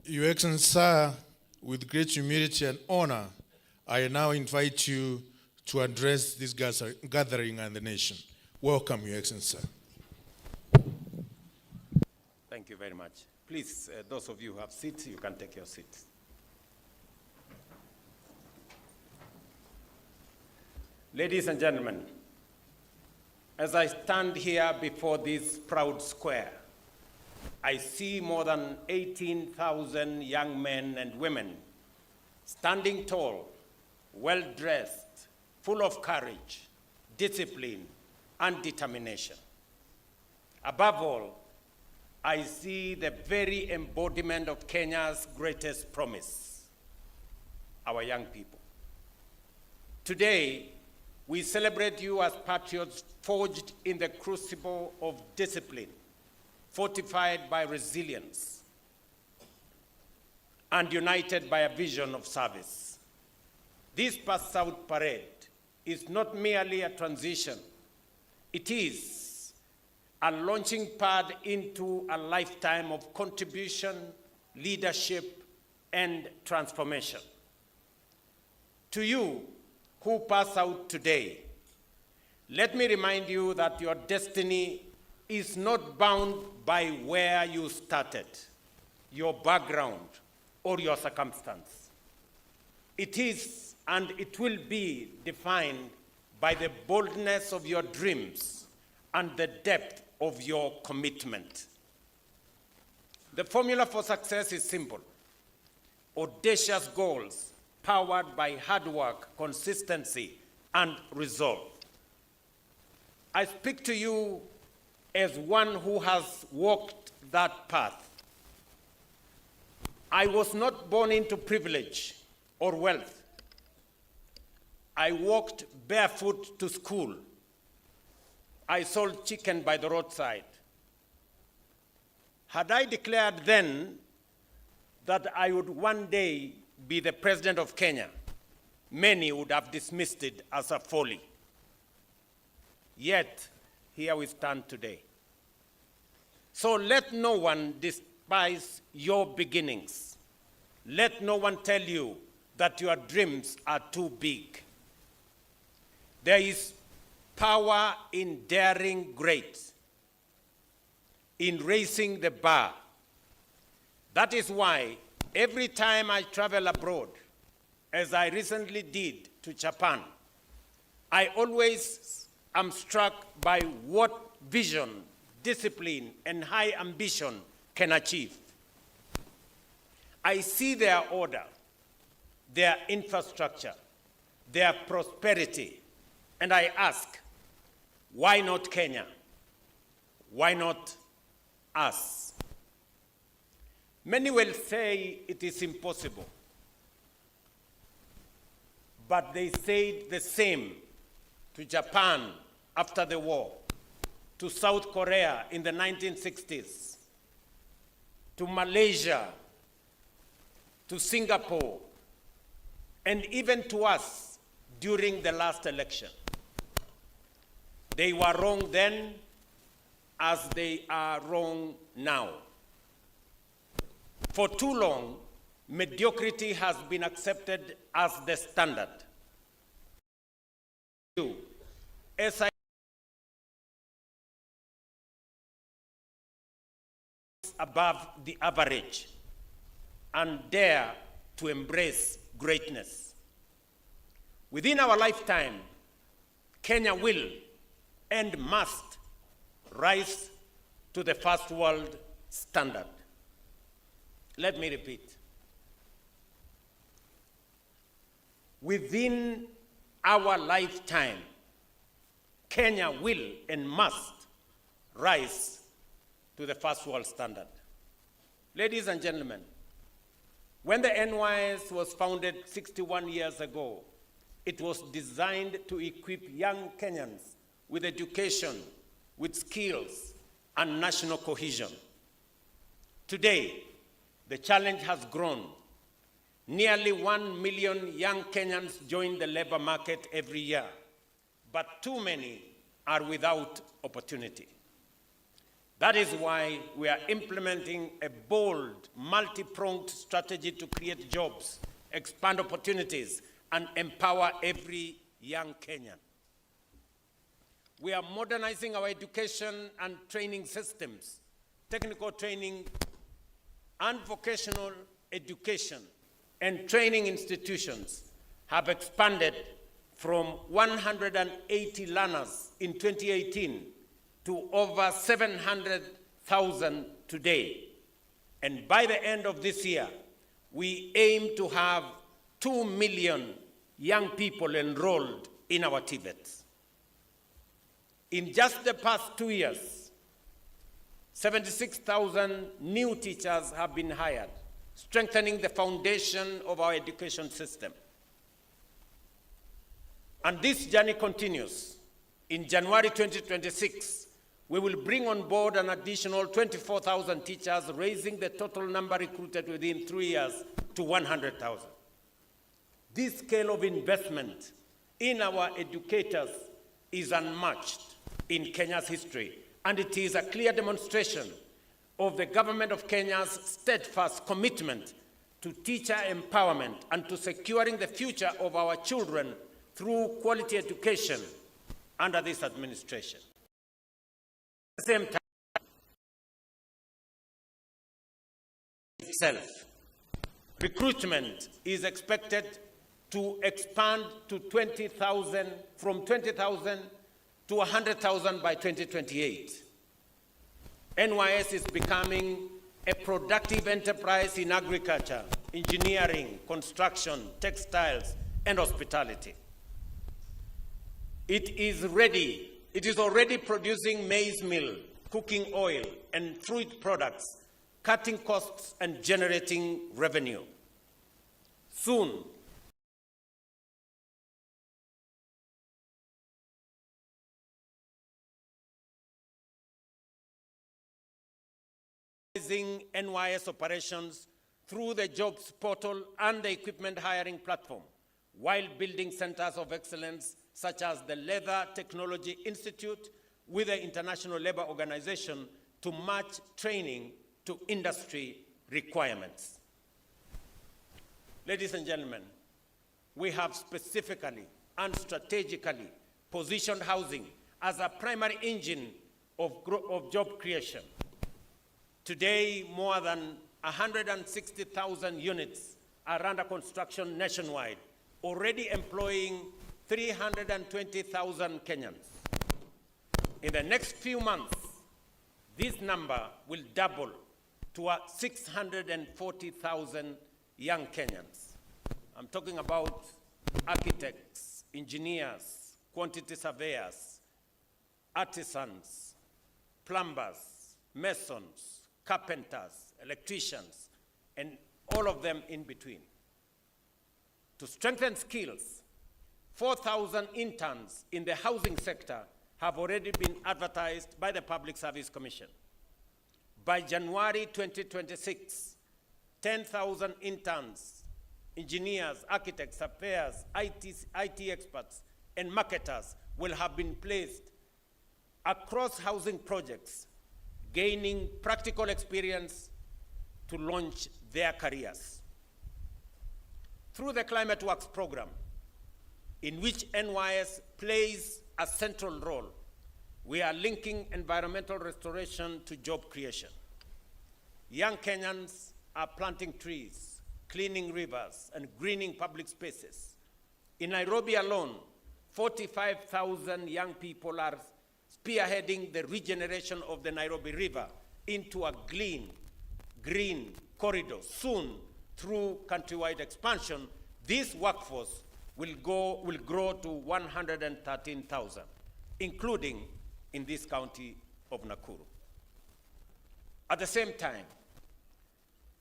Your Excellency, sir, with great humility and honor, I now invite you to address this gathering and the nation. Welcome, Your Excellency, sir. Thank you very much. Please, those of you who have seats, you can take your seats. Ladies and gentlemen, as I stand here before this proud square, I see more than 18,000 young men and women standing tall, well-dressed, full of courage, discipline, and determination. Above all, I see the very embodiment of Kenya's greatest promise, our young people. Today, we celebrate you as patriots forged in the crucible of discipline, fortified by resilience, and united by a vision of service. This Pass Out Parade is not merely a transition. It is a launching pad into a lifetime of contribution, leadership, and transformation. To you who pass out today, let me remind you that your destiny is not bound by where you started, your background, or your circumstance. It is and it will be defined by the boldness of your dreams and the depth of your commitment. The formula for success is simple: audacious goals powered by hard work, consistency, and resolve. I speak to you as one who has walked that path. I was not born into privilege or wealth. I walked barefoot to school. I sold chicken by the roadside. Had I declared then that I would one day be the president of Kenya, many would have dismissed it as a folly. Yet, here we stand today. So let no one despise your beginnings. Let no one tell you that your dreams are too big. There is power in daring great, in raising the bar. That is why every time I travel abroad, as I recently did to Japan, I always am struck by what vision, discipline, and high ambition can achieve. I see their order, their infrastructure, their prosperity, and I ask, why not Kenya? Why not us? Many will say it is impossible, but they said the same to Japan after the war, to South Korea in the 1960s, to Malaysia, to Singapore, and even to us during the last election. They were wrong then, as they are wrong now. For too long, mediocrity has been accepted as the standard. As I above the average and dare to embrace greatness. Within our lifetime, Kenya will and must rise to the first world standard. Let me repeat. Within our lifetime, Kenya will and must rise to the first world standard. Ladies and gentlemen, when the NYS was founded 61 years ago, it was designed to equip young Kenyans with education, with skills, and national cohesion. Today, the challenge has grown. Nearly 1 million young Kenyans join the labor market every year, but too many are without opportunity. That is why we are implementing a bold, multi-pronged strategy to create jobs, expand opportunities, and empower every young Kenyan. We are modernizing our education and training systems, technical training and vocational education and training institutions have expanded from 180 learners in 2018 to over 700,000 today. And by the end of this year, we aim to have 2 million young people enrolled in our TVETs. In just the past 2 years, 76,000 new teachers have been hired, strengthening the foundation of our education system. And this journey continues. In January 2026, we will bring on board an additional 24,000 teachers, raising the total number recruited within 3 years to 100,000. This scale of investment in our educators is unmatched in Kenya's history, and it is a clear demonstration of the government of Kenya's steadfast commitment to teacher empowerment and to securing the future of our children through quality education under this administration. At the same time, itself, recruitment is expected to expand to 20,000, from 20,000 to 100,000 by 2028. NYS is becoming a productive enterprise in agriculture, engineering, construction, textiles, and hospitality. It is already producing maize meal, cooking oil, and fruit products, cutting costs and generating revenue. Soon, NYS operations through the jobs portal and the equipment hiring platform, while building centers of excellence such as the Leather Technology Institute with the International Labour Organization to match training to industry requirements. Ladies and gentlemen, we have specifically and strategically positioned housing as a primary engine of job creation. Today, more than 160,000 units are under construction nationwide, already employing 320,000 Kenyans. In the next few months, this number will double to 640,000 young Kenyans. I'm talking about architects, engineers, quantity surveyors, artisans, plumbers, masons, carpenters, electricians, and all of them in between. To strengthen skills, 4,000 interns in the housing sector have already been advertised by the Public Service Commission. By January 2026, 10,000 interns, engineers, architects, surveyors, IT experts, and marketers will have been placed across housing projects, gaining practical experience to launch their careers. Through the Climate Works program, in which NYS plays a central role, we are linking environmental restoration to job creation. Young Kenyans are planting trees, cleaning rivers, and greening public spaces. In Nairobi alone, 45,000 young people are spearheading the regeneration of the Nairobi River into a green corridor. Soon, through countrywide expansion, this workforce will grow to 113,000, including in this county of Nakuru. At the same time,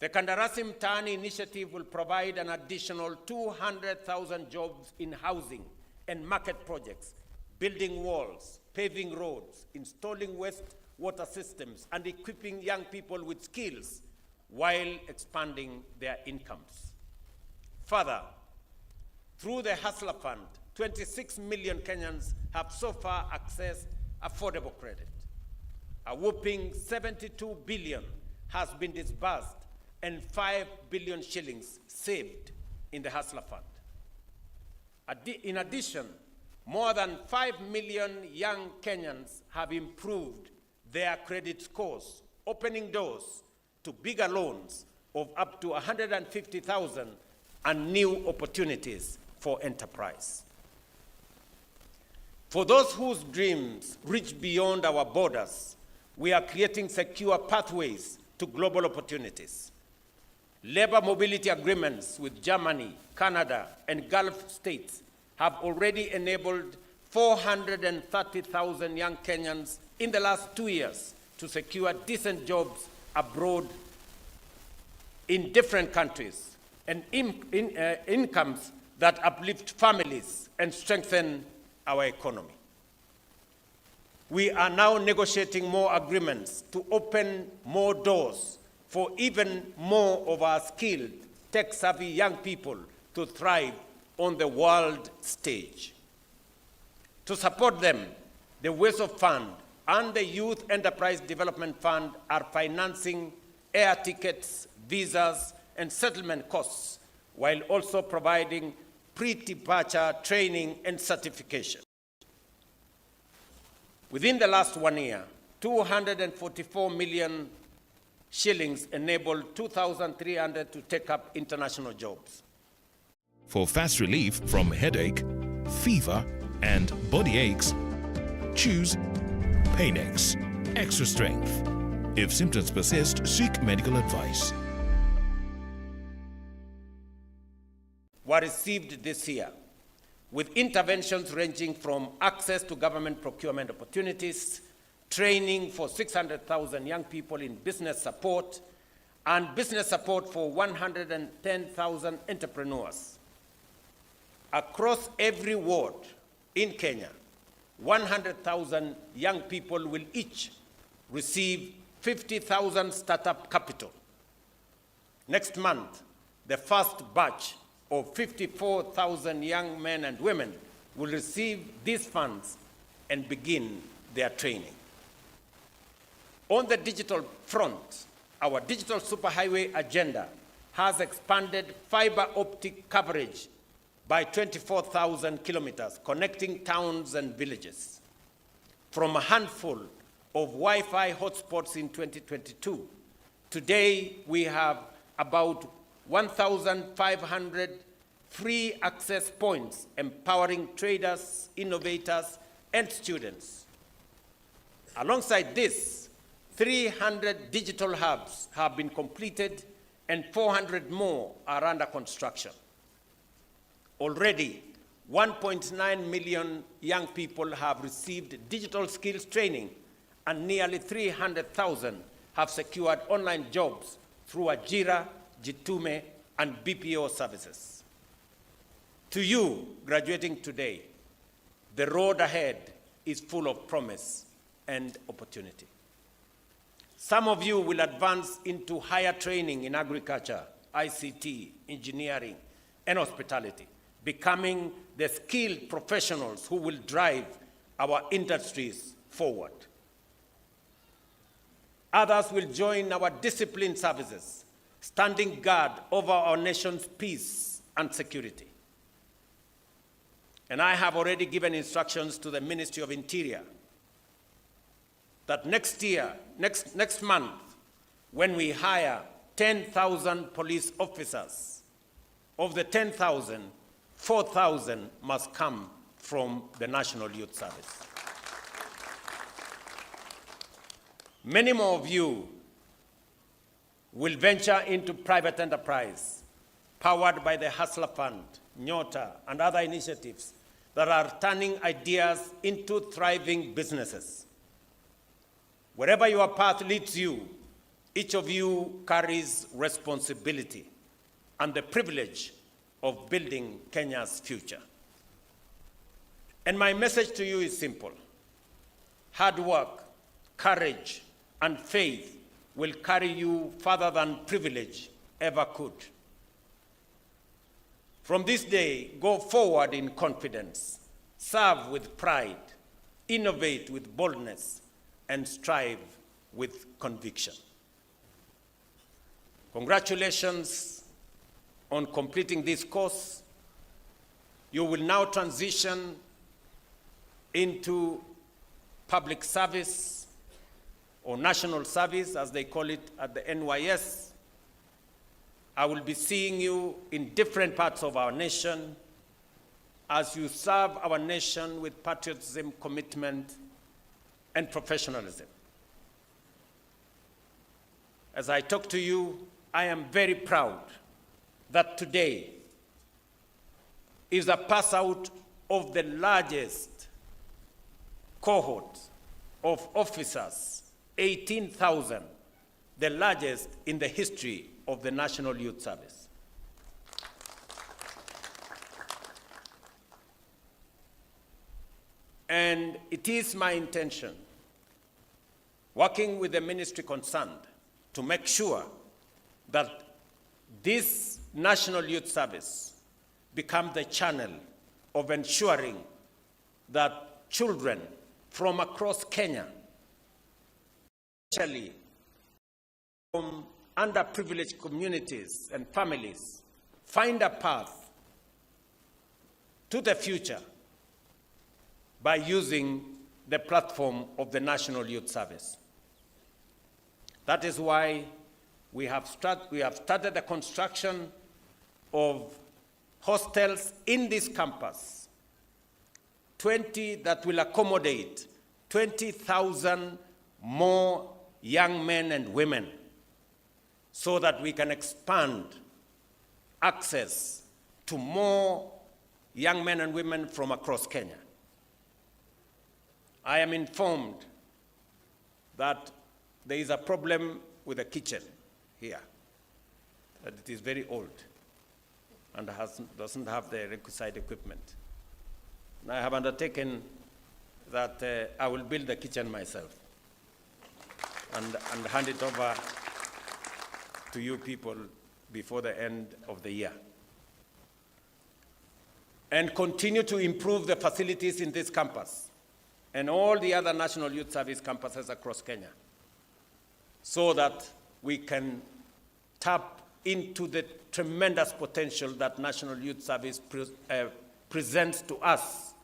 the Kandarasi Mtaani initiative will provide an additional 200,000 jobs in housing and market projects, building walls, paving roads, installing wastewater systems, and equipping young people with skills while expanding their incomes. Further, through the Hustler Fund, 26 million Kenyans have so far accessed affordable credit. A whopping 72 billion has been disbursed and 5 billion shillings saved in the Hustler Fund. In addition, more than 5 million young Kenyans have improved their credit scores, opening doors to bigger loans of up to 150,000 and new opportunities for enterprise. For those whose dreams reach beyond our borders, we are creating secure pathways to global opportunities. Labor mobility agreements with Germany, Canada, and Gulf states have already enabled 430,000 young Kenyans in the last 2 years to secure decent jobs abroad in different countries and incomes that uplift families and strengthen our economy. We are now negotiating more agreements to open more doors for even more of our skilled, tech-savvy young people to thrive on the world stage. To support them, the WESO Fund and the Youth Enterprise Development Fund are financing air tickets, visas, and settlement costs, while also providing pre-departure training and certification. Within the last 1 year, 244 million shillings enabled 2,300 to take up international jobs. For fast relief from headache, fever, and body aches, choose Painex Extra Strength. If symptoms persist, seek medical advice. Were received this year, with interventions ranging from access to government procurement opportunities, training for 600,000 young people in business support, and business support for 110,000 entrepreneurs. Across every ward in Kenya, 100,000 young people will each receive 50,000 startup capital. Next month, the first batch of 54,000 young men and women will receive these funds and begin their training. On the digital front, our digital superhighway agenda has expanded fiber optic coverage by 24,000 kilometers, connecting towns and villages. From a handful of Wi-Fi hotspots in 2022, today we have about 1,500 free access points empowering traders, innovators, and students. Alongside this, 300 digital hubs have been completed and 400 more are under construction. Already, 1.9 million young people have received digital skills training and nearly 300,000 have secured online jobs through Ajira, Jitume, and BPO services. To you, graduating today, the road ahead is full of promise and opportunity. Some of you will advance into higher training in agriculture, ICT, engineering, and hospitality, becoming the skilled professionals who will drive our industries forward. Others will join our disciplined services, standing guard over our nation's peace and security. And I have already given instructions to the Ministry of Interior that next month, when we hire 10,000 police officers, of the 10,000, 4,000 must come from the National Youth Service. Many more of you will venture into private enterprise, powered by the Hustler Fund, Nyota, and other initiatives that are turning ideas into thriving businesses. Wherever your path leads you, each of you carries responsibility and the privilege of building Kenya's future. And my message to you is simple. Hard work, courage, and faith will carry you further than privilege ever could. From this day, go forward in confidence, serve with pride, innovate with boldness, and strive with conviction. Congratulations on completing this course. You will now transition into public service or national service, as they call it at the NYS. I will be seeing you in different parts of our nation as you serve our nation with patriotism, commitment, and professionalism. As I talk to you, I am very proud that today is a pass out of the largest cohort of officers, 18,000, the largest in the history of the National Youth Service. And it is my intention, working with the ministry concerned, to make sure that this National Youth Service become the channel of ensuring that children from across Kenya, especially from underprivileged communities and families, find a path to the future by using the platform of the National Youth Service. That is why we have started the construction of hostels in this campus, 20 that will accommodate 20,000 more young men and women, so that we can expand access to more young men and women from across Kenya. I am informed that there is a problem with the kitchen here, that it is very old and doesn't have the requisite equipment. And I have undertaken that I will build the kitchen myself and hand it over to you people before the end of the year. And continue to improve the facilities in this campus and all the other National Youth Service campuses across Kenya, so that we can tap into the tremendous potential that National Youth Service presents to us,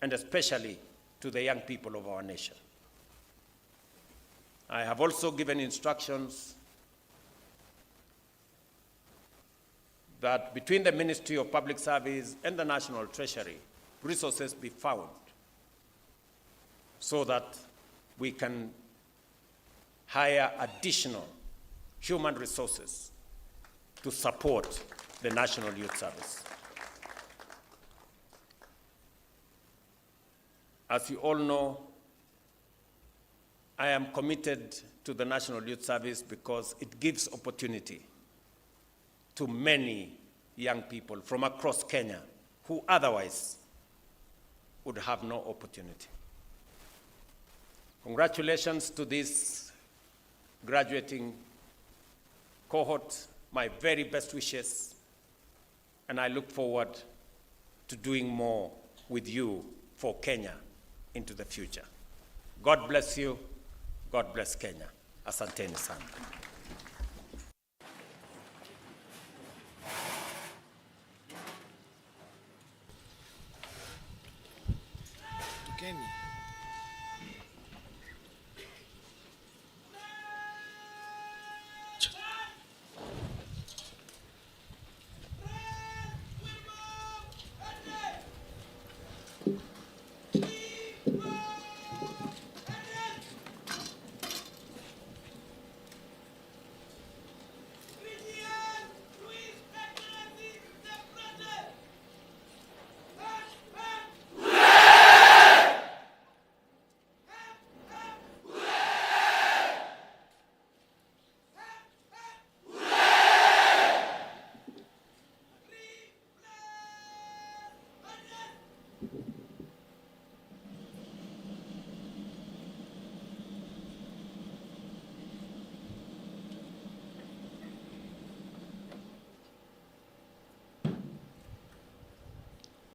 and especially to the young people of our nation. I have also given instructions that between the Ministry of Public Service and the National Treasury, resources be found so that we can hire additional human resources to support the National Youth Service. As you all know, I am committed to the National Youth Service because it gives opportunity to many young people from across Kenya who otherwise would have no opportunity. Congratulations to this graduating cohort, my very best wishes, and I look forward to doing more with you for Kenya into the future. God bless you. God bless Kenya. Asanteni sana.